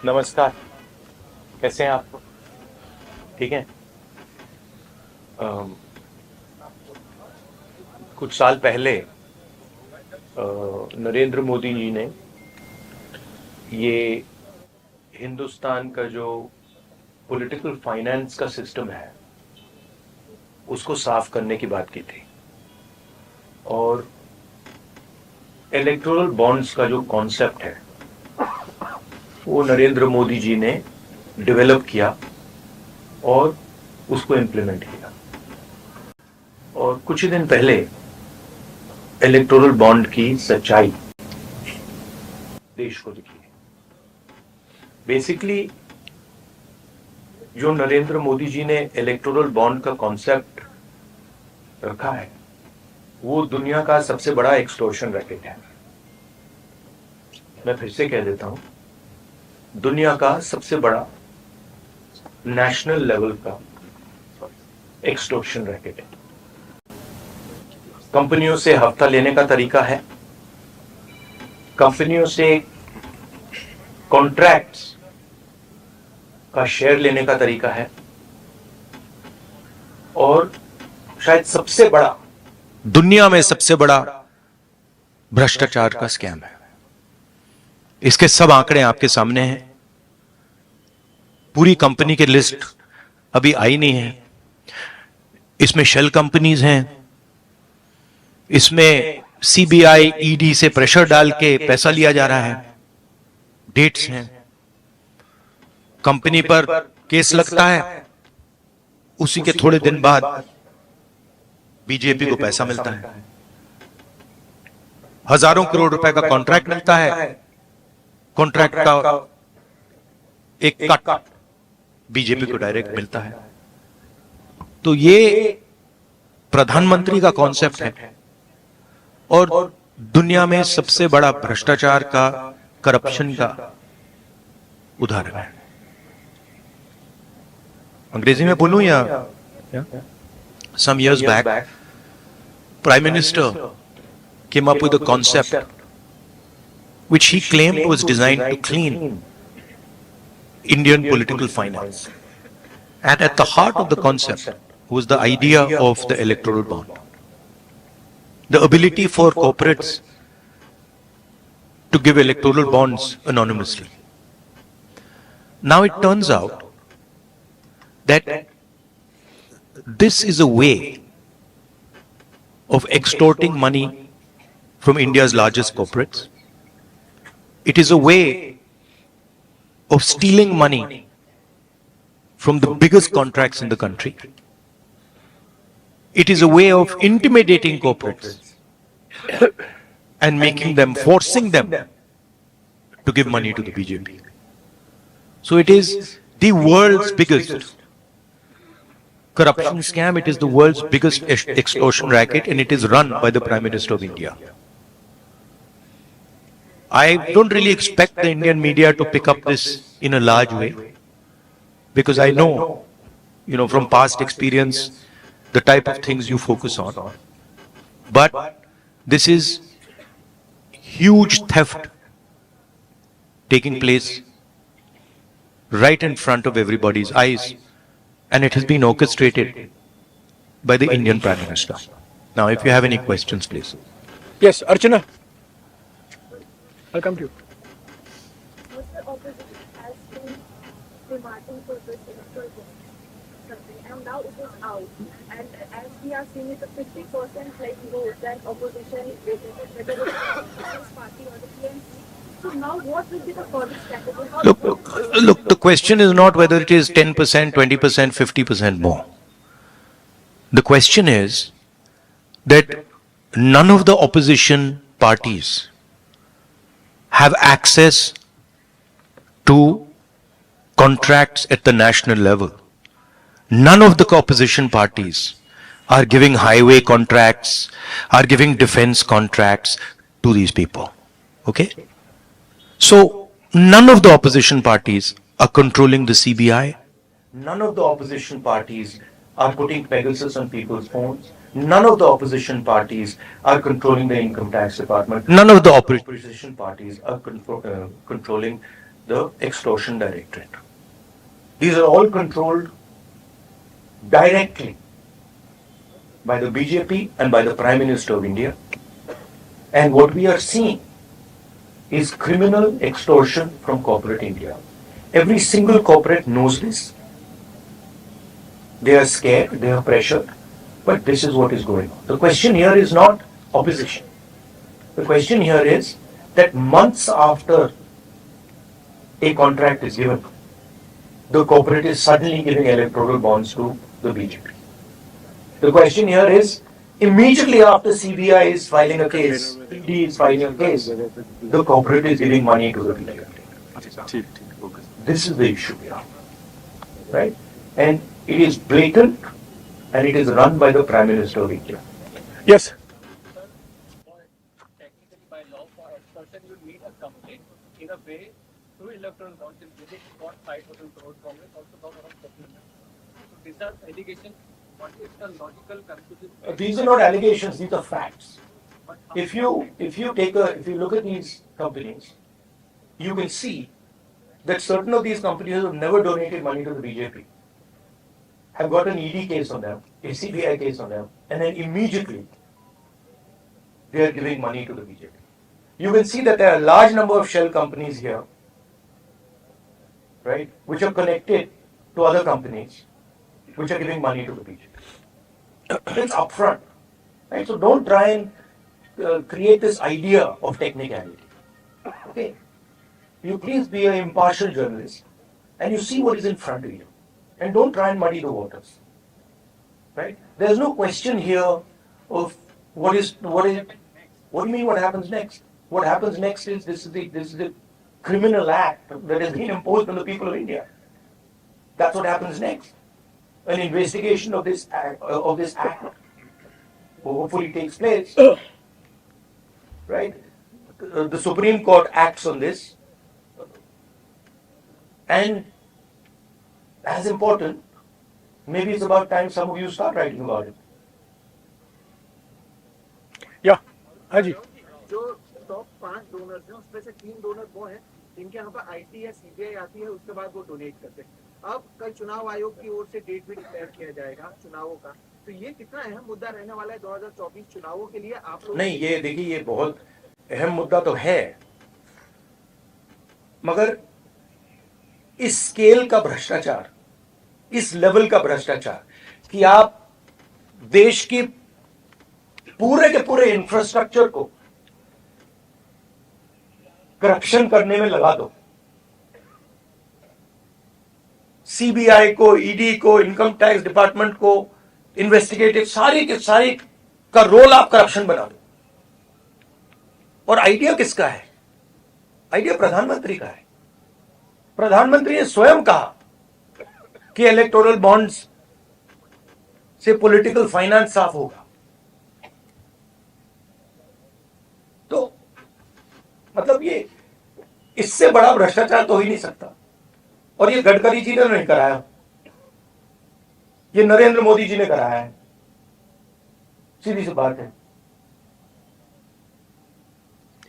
नमस्कार। कैसे हैं आप? ठीक है। कुछ साल पहले नरेंद्र मोदी जी ने ये हिंदुस्तान का जो पॉलिटिकल फाइनेंस का सिस्टम है उसको साफ करने की बात की थी, और इलेक्टोरल बॉन्ड्स का जो कॉन्सेप्ट है वो नरेंद्र मोदी जी ने डेवलप किया और उसको इम्प्लीमेंट किया। और कुछ ही दिन पहले इलेक्टोरल बॉन्ड की सच्चाई देश को दिखी। बेसिकली जो नरेंद्र मोदी जी ने इलेक्टोरल बॉन्ड का कॉन्सेप्ट रखा है वो दुनिया का सबसे बड़ा एक्सटॉर्शन रैकेट है। मैं फिर से कह देता हूं, दुनिया का सबसे बड़ा नेशनल लेवल का एक्सटॉर्शन रैकेट है। कंपनियों से हफ्ता लेने का तरीका है, कंपनियों से कॉन्ट्रैक्ट्स का शेयर लेने का तरीका है, और शायद सबसे बड़ा, दुनिया में सबसे बड़ा भ्रष्टाचार का स्कैम है। इसके सब आंकड़े आपके सामने हैं। पूरी कंपनी की लिस्ट अभी आई नहीं है। इसमें शेल कंपनीज हैं, इसमें सीबीआई ईडी से प्रेशर डाल के पैसा लिया जा रहा है, डेट्स हैं, कंपनी पर केस लगता है, उसी के थोड़े दिन बाद बीजेपी को पैसा मिलता है, हजारों करोड़ रुपए का कॉन्ट्रैक्ट मिलता है, कॉन्ट्रैक्ट का एक कट बीजेपी को डायरेक्ट मिलता है। तो ये प्रधानमंत्री का कॉन्सेप्ट है और दुनिया में सबसे बड़ा भ्रष्टाचार का, करप्शन का उदाहरण है। अंग्रेजी में बोलूं या? Some years back, Prime Minister came up with a concept which he claimed was designed to clean Indian political finance. And at the heart of the concept was the idea of the electoral bond. The ability for corporates to give electoral bonds anonymously. Now it turns out that this is a way of extorting money from India's largest corporates. It is a way of stealing money from the biggest contracts in the country. It is a way of intimidating corporates and making them, forcing them to give money to the BJP. So it is the world's biggest corruption scam. It is the world's biggest extortion racket, and it is run by the Prime Minister of India. I don't really expect the Indian media to pick up this in a large way, because I know, from past experience, the type of things you focus on. But this is huge theft taking place right in front of everybody's eyes, and it has been orchestrated by the Indian Prime Minister. Now, if you have any questions, please. Yes, Archana. I'll come to you. Was the opposition has been demanding for this electoral something, and now it is out. And as we are seeing, it's a 50% vote than opposition, whether it's the Congress party or the PMC. So now, what will be the further strategy? Look, the question is not whether it is 10%, 20%, 50% more. The question is that none of the opposition parties have access to contracts at the national level. None of the opposition parties are giving highway contracts, are giving defense contracts to these people. Okay? So, none of the opposition parties are controlling the CBI. None of the opposition parties are putting Pegasus on people's phones. None of the opposition parties are controlling the income tax department. None of the opposition parties are controlling the Extortion Directorate. These are all controlled directly by the BJP and by the Prime Minister of India. And what we are seeing is criminal extortion from corporate India. Every single corporate knows this. They are scared, they are pressured, but this is what is going on. The question here is not opposition. The question here is that months after a contract is given, the corporate is suddenly giving electoral bonds to the BJP. The question here is, immediately after CBI is filing a case, ED is filing a case, the corporate is giving money to the BJP. This is the issue here, right? And it is blatant, and it is run by the Prime Minister of India. Yes. Technically, by law, for extortion, you need a complaint. In a way, through electoral bonds, in Vivek got 5,000 crores, Congress also got around 14 million. So these are allegations. What is the logical conclusion? These are not allegations; these are facts. If you look at these companies, you will see that certain of these companies have never donated money to the BJP, have got an ED case on them, a CBI case on them, and then immediately they are giving money to the BJP. You will see that there are a large number of shell companies here, right, which are connected to other companies, which are giving money to the BJP. It's upfront, right? So don't try and create this idea of technicality. Okay, you please be an impartial journalist, and you see what is in front of you, and don't try and muddy the waters. Right? There's no question here of what do you mean what happens next? What happens next is this is the criminal act that has been imposed on the people of India. That's what happens next. An investigation of this act hopefully takes place. Right? The Supreme Court acts on this, and as important, maybe it's about time some of you start writing about it. Yeah. हाँ जी. जो top 5 donors हैं उसमें से 3 donor वो हैं जिनके यहाँ पर आईटी या सीबीआई आती है, उसके बाद वो डोनेट करते हैं. अब कल चुनाव आयोग की ओर से डेट भी डिक्लेयर किया जाएगा चुनावों का, तो ये कितना अहम मुद्दा रहने वाला है 2024 चुनावों के लिए आप लोग? नहीं, ये देखिए, ये बहुत अहम मुद्दा तो है, मगर इस स्केल का भ्रष्टाचार, इस लेवल का भ्रष्टाचार कि आप देश की पूरे के पूरे इंफ्रास्ट्रक्चर को करप्शन करने में लगा दो, सीबीआई को, ईडी को, इनकम टैक्स डिपार्टमेंट को, इन्वेस्टिगेटिव सारी के सारी का रोल आप करप्शन बना दो. और आइडिया किसका है? आइडिया प्रधानमंत्री का है. प्रधानमंत्री ने स्वयं कहा कि इलेक्टोरल बॉन्ड्स से पॉलिटिकल फाइनेंस साफ होगा. तो मतलब ये इससे बड़ा भ्रष्टाचार तो हो ही नहीं सकता. और ये गडकरी जी ने नहीं कराया, ये नरेंद्र मोदी जी ने कराया है. सीधी सी बात है.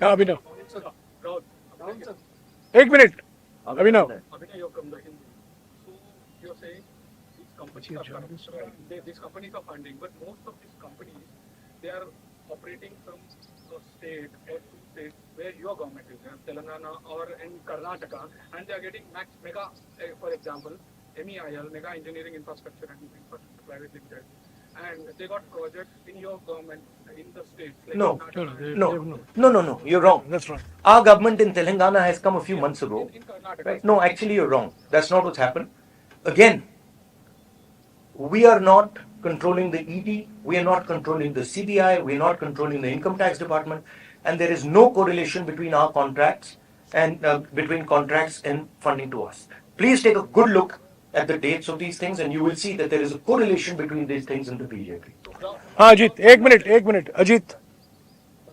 हाँ अभिनव. एक minute. Abhinav. You're saying these companies are corrupt. These companies are funding, but most of these companies, they are operating from the state or two states where your government is, Telangana or in Karnataka, and they are getting max mega, for example, MEIL, Mega Engineering Infrastructure and Infrastructure Private Limited, and they got projects in your government in the states. Like No. No. No, you're wrong. That's wrong. Our government in Telangana has come a few months ago. In Karnataka. Right? No, actually you're wrong. That's not what's happened. Again, we are not controlling the ED, we are not controlling the CBI, we are not controlling the income tax department, and there is no correlation between our contracts and between contracts and funding to us. Please take a good look at the dates of these things, and you will see that there is a correlation between these things and the BJP. हाँ अजीत. एक minute Ajit.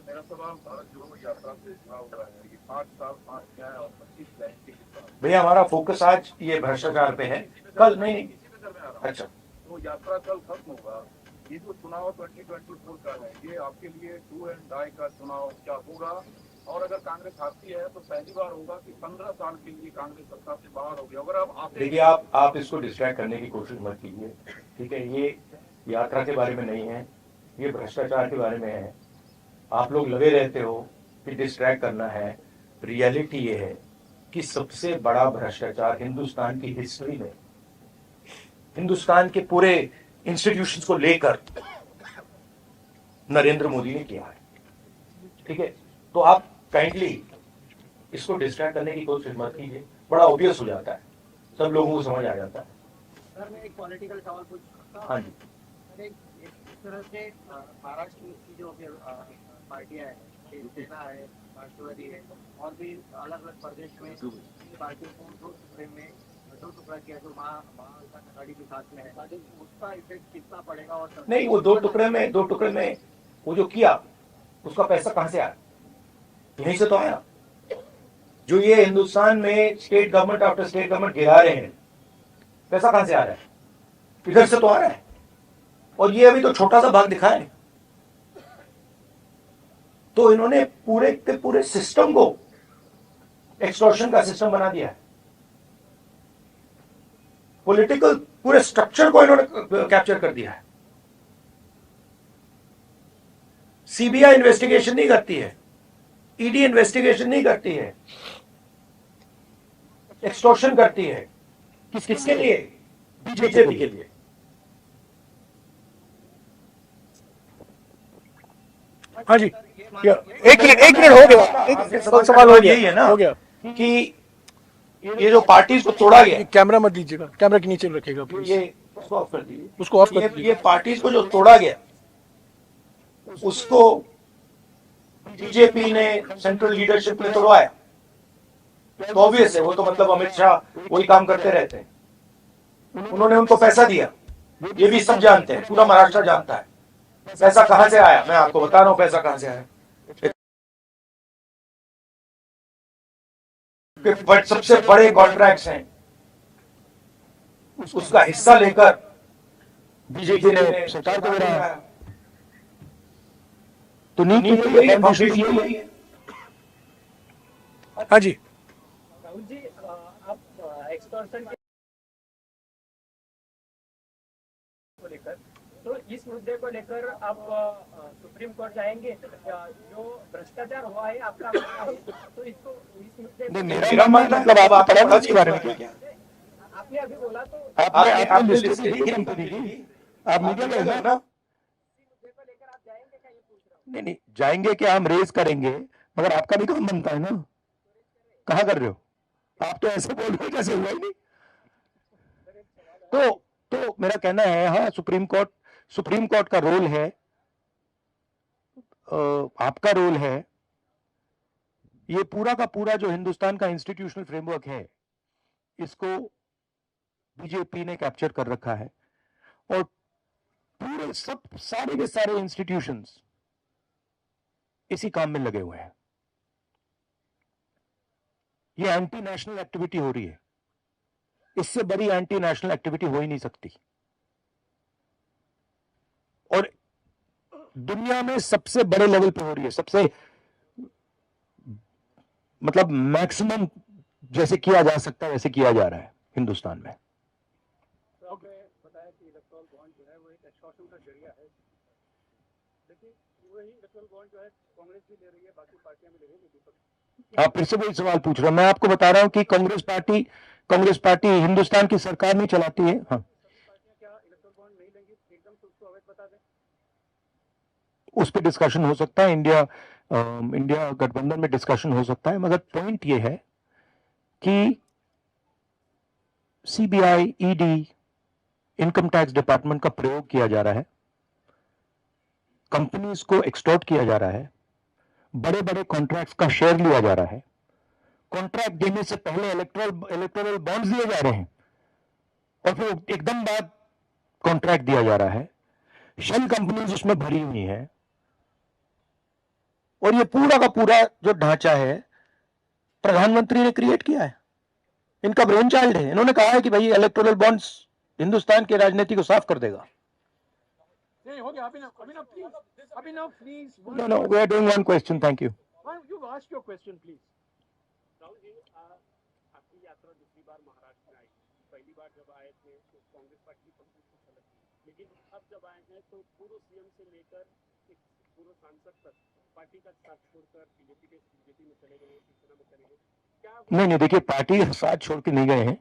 मेरा सवाल भारत जोड़ो यात्रा से जुड़ा हुआ है. ये 5 साल 5 न्याय और 25 लाइन के किसान. भैया हमारा फोकस आज ये भ्रष्टाचार पे है. कल नहीं. अच्छा, तो यात्रा कल खत्म होगा. ये जो चुनाव 2024 का है, ये आपके लिए डू एंड डाई का चुनाव क्या होगा? और अगर कांग्रेस हारती है तो पहली बार होगा कि 15 साल के लिए कांग्रेस सत्ता से बाहर होगी। अगर आप आते देखिए, आप इसको डिस्ट्रैक्ट करने की कोशिश मत कीजिए, ठीक है? ये यात्रा के बारे में नहीं है, ये भ्रष्टाचार के बारे में है। आप लोग लगे रहते हो कि डिस्ट्रैक्ट करना है। रियलिटी ये है कि सबसे बड़ा भ्रष्टाचार हिंदुस्तान की हिस्ट्री में, हिंदुस्तान के पूरे इंस्टीट्यूशंस को लेकर नरेंद्र मोदी ने किया है, ठीक है? तो आप काइंडली इसको डिस्ट्रैक्ट करने की कोशिश मत कीजिए, बड़ा ऑब्वियस हो जाता है, सब लोगों को समझ आ जाता है। सर मैं एक पॉलिटिकल सवाल पूछ सकता हूं? हाँ जी। सर एक इस तरह से महाराष्ट्र की जो पार्टियां हैं, शिवसेना है, राष्ट्रवादी है, और भी अलग अलग प्रदेश में पार्टियों को दो टुकड़ा किया जो महाविकास आघाड़ी के साथ में है, उसका इफेक्ट कितना पड़ेगा? और नहीं, वो दो टुकड़े में वो जो किया उसका पैसा कहां से आया? यहीं से तो आया। जो ये हिंदुस्तान में state government after state government गिरा रहे हैं, पैसा कहां से आ रहा है? इधर से तो आ रहा है। और ये अभी तो छोटा सा भाग दिखा है। तो इन्होंने पूरे के पूरे सिस्टम को एक्सटॉर्शन का सिस्टम बना दिया है। पॉलिटिकल पूरे स्ट्रक्चर को इन्होंने कैप्चर कर दिया है। सीबीआई इन्वेस्टिगेशन नहीं करती है, ईडी इन्वेस्टिगेशन नहीं करती है, एक्सटॉर्शन करती है। किसके लिए? बीजेपी के लिए। हाँ जी, एक मिनट हो गया, एक सवाल हो गया, यही है ना हो गया कि ये जो पार्टीज को तोड़ा गया, कैमरा मत दीजिएगा, कैमरा के नीचे रखिएगा प्लीज, ये उसको ऑफ कर दीजिए, उसको ऑफ कर दीजिए। ये पार्टीज को जो तोड़ा गया उसको बीजेपी ने सेंट्रल लीडरशिप ने तोड़वाया। तो ऑब्वियस है, वो तो मतलब अमित शाह वही काम करते रहते हैं। उन्होंने उनको पैसा दिया, ये भी सब जानते हैं, पूरा महाराष्ट्र जानता है पैसा कहां से आया। मैं आपको बता रहा हूं पैसा कहां से आया। बट सबसे बड़े कॉन्ट्रैक्ट्स हैं, उसका हिस्सा लेकर बीजेपी ने सरकार को गिराया। तो नीति यही है। हाँ जी, राहुल जी, आप एक्सटॉर्शन को लेकर, तो इस मुद्दे को लेकर आप सुप्रीम कोर्ट जाएंगे? जो भ्रष्टाचार हुआ है आपका मानना है, तो इसको इस मुद्दे नहीं, मेरा मानना मतलब आप पढ़ा इसके बारे में क्या? आपने अभी बोला तो आपने लिस्ट देखी हमको देखी, आप मीडिया में है ना? मुद्दे को लेकर आप जाएंगे क्या, ये पूछ रहा हूँ? नहीं, जाएंगे क्या, हम रेज करेंगे, मगर आपका भी काम बनता है ना। कहाँ कर रहे हो आप? तो ऐसे बोल रहे हो जैसे हुआ ही नहीं। तो मेरा कहना है, हाँ, सुप्रीम कोर्ट का रोल है, आपका रोल है। ये पूरा का पूरा जो हिंदुस्तान का इंस्टीट्यूशनल फ्रेमवर्क है, इसको बीजेपी ने कैप्चर कर रखा है। और पूरे सारे के सारे इंस्टीट्यूशंस इसी काम में लगे हुए हैं। ये एंटी नेशनल एक्टिविटी हो रही है, इससे बड़ी एंटी नेशनल एक्टिविटी हो ही नहीं सकती। और दुनिया में सबसे बड़े लेवल पे हो रही है, सबसे मतलब मैक्सिमम जैसे किया जा सकता है वैसे किया जा रहा है हिंदुस्तान में। बताया कि इलेक्ट्रल बॉन्ड जो है वो एक एक्सटॉर्शन का जरिया है, लेकिन वही इलेक्ट्रल बॉन्ड जो है कांग्रेस भी ले रही है, बाकी पार्टियां भी ले रही है। आप फिर से वही सवाल पूछ रहे हो। मैं आपको बता रहा हूं कि कांग्रेस पार्टी हिंदुस्तान की सरकार नहीं चलाती है। हाँ, क्या इलेक्ट्रल बॉन्ड नहीं लेंगी एकदम से, उसको अवैध बता दें? उस पर डिस्कशन हो सकता है, इंडिया गठबंधन में डिस्कशन हो सकता है, मगर पॉइंट ये है कि CBI, ED, income tax department का प्रयोग किया जा रहा है, कंपनीज को एक्सटॉर्ट किया जा रहा है, बड़े बड़े कॉन्ट्रैक्ट्स का शेयर लिया जा रहा है, कॉन्ट्रैक्ट देने से पहले इलेक्टोरल बॉन्ड्स दिए जा रहे हैं और फिर एकदम बाद कॉन्ट्रैक्ट दिया जा रहा है। शेल कंपनीज उसमें भरी हुई हैं और ये पूरा का पूरा जो ढांचा है प्रधानमंत्री ने क्रिएट किया है, इनका ब्रेन चाइल्ड है। इन्होंने कहा है कि भाई इलेक्टोरल बॉन्ड्स हिंदुस्तान की राजनीति को साफ कर देगा। हो गया, Abhinav please, no, we are doing one question, thank you. Ma'am, you've asked your question, please. Rahul ji आपकी यात्रा दूसरी बार महाराष्ट्र में आई। पहली बार जब आए थे तो कांग्रेस पार्टी की पॉलिटिक्स कुछ अलग थी, लेकिन अब जब आए हैं तो पूर्व सीएम से लेकर एक पूर्व सांसद तक पार्टी का साथ छोड़कर बीजेपी में चले गए, शिवसेना में चले गए। क्या नहीं, देखिए, पार्टी का साथ छोड़ के नहीं गए हैं,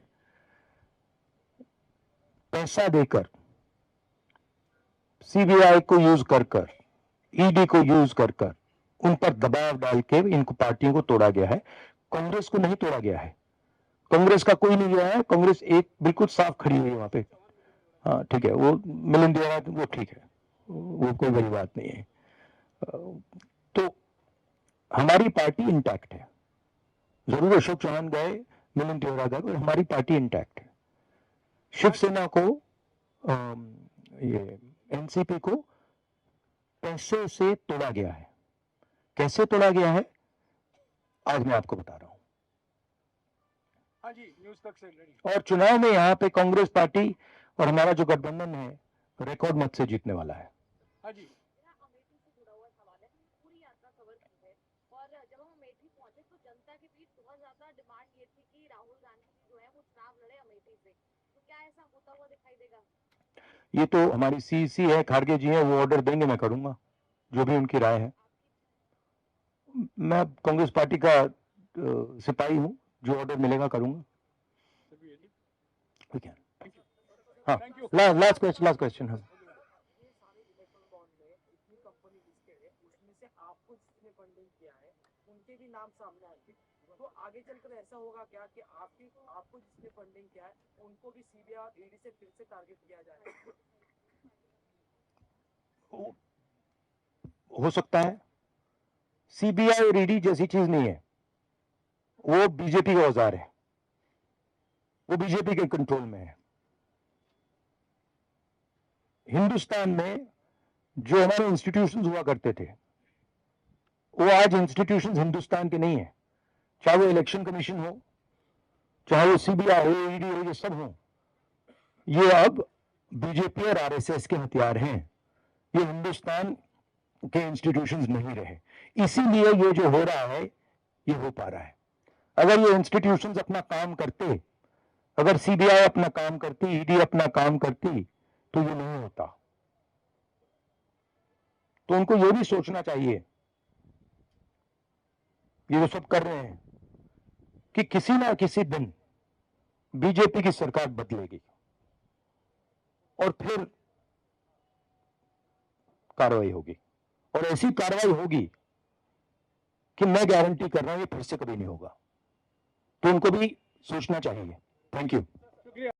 पैसा देकर, सीबीआई को यूज कर ईडी को यूज कर उन पर दबाव डाल के इनको पार्टियों को तोड़ा गया है। कांग्रेस को नहीं तोड़ा गया है, कांग्रेस का कोई नहीं गया है, कांग्रेस एक बिल्कुल साफ खड़ी हुई है वहां पे। हाँ ठीक है, वो मिलिंद देवरा वो ठीक है, वो कोई बड़ी बात नहीं है। तो हमारी पार्टी इंटैक्ट है। जरूर अशोक चौहान गए, मिलिंद देवरा गए, और हमारी पार्टी इंटैक्ट है। शिवसेना को ये एनसीपी को पैसे से तोड़ा गया है। कैसे तोड़ा गया है आज मैं आपको बता रहा हूं। हाँ जी, न्यूज तक से रेडी। और चुनाव में यहाँ पे कांग्रेस पार्टी और हमारा जो गठबंधन है रिकॉर्ड मत से जीतने वाला है। हाँ जी, अमेठी से जुड़ा हुआ सवाल है। हमने पूरी यात्रा कवर की है और जब हम अमेठी पहुंचे तो जनता के बीच बहुत ज्यादा डिमांड ये थी कि राहुल गांधी जो है वो चुनाव लड़े अमेठी से। तो क्या ऐसा होता हुआ दिखाई देगा? ये तो हमारी सीसी है, खारगे जी है, वो ऑर्डर देंगे, मैं करूंगा जो भी उनकी राय है। मैं कांग्रेस पार्टी का सिपाही हूं, जो ऑर्डर मिलेगा करूंगा। हाँ, लास्ट क्वेश्चन। हाँ, ये सारे इलेक्ट्रल बॉन्ड में इतनी कंपनी लिस्टेड है, उसमें से आपको जिसने फंडिंग किया है उनके भी नाम सामने आएंगे। तो आगे चलकर ऐसा होगा क्या कि आपको जिसने फंडिंग किया है उनको भी सीबीआई और ईडी से फिर से टारगेट किया जाएगा? हो सकता है। सीबीआई और ईडी जैसी चीज नहीं है, वो बीजेपी का औजार है, वो बीजेपी के कंट्रोल में है। हिंदुस्तान में जो हमारे इंस्टीट्यूशंस हुआ करते थे वो आज इंस्टीट्यूशंस हिंदुस्तान के नहीं है। चाहे वो इलेक्शन कमीशन हो, चाहे वो सीबीआई हो, ईडी हो, ये सब हो, ये अब बीजेपी और आरएसएस के हथियार हैं। ये हिंदुस्तान के इंस्टीट्यूशंस नहीं रहे, इसीलिए ये जो हो रहा है ये हो पा रहा है। अगर ये इंस्टीट्यूशंस अपना काम करते, अगर सीबीआई अपना काम करती, ईडी अपना काम करती, तो ये नहीं होता। तो उनको ये भी सोचना चाहिए, ये जो सब कर रहे हैं, कि किसी ना किसी दिन बीजेपी की सरकार बदलेगी और फिर कार्रवाई होगी, और ऐसी कार्रवाई होगी कि मैं गारंटी कर रहा हूं ये फिर से कभी नहीं होगा। तो उनको भी सोचना चाहिए। Thank you.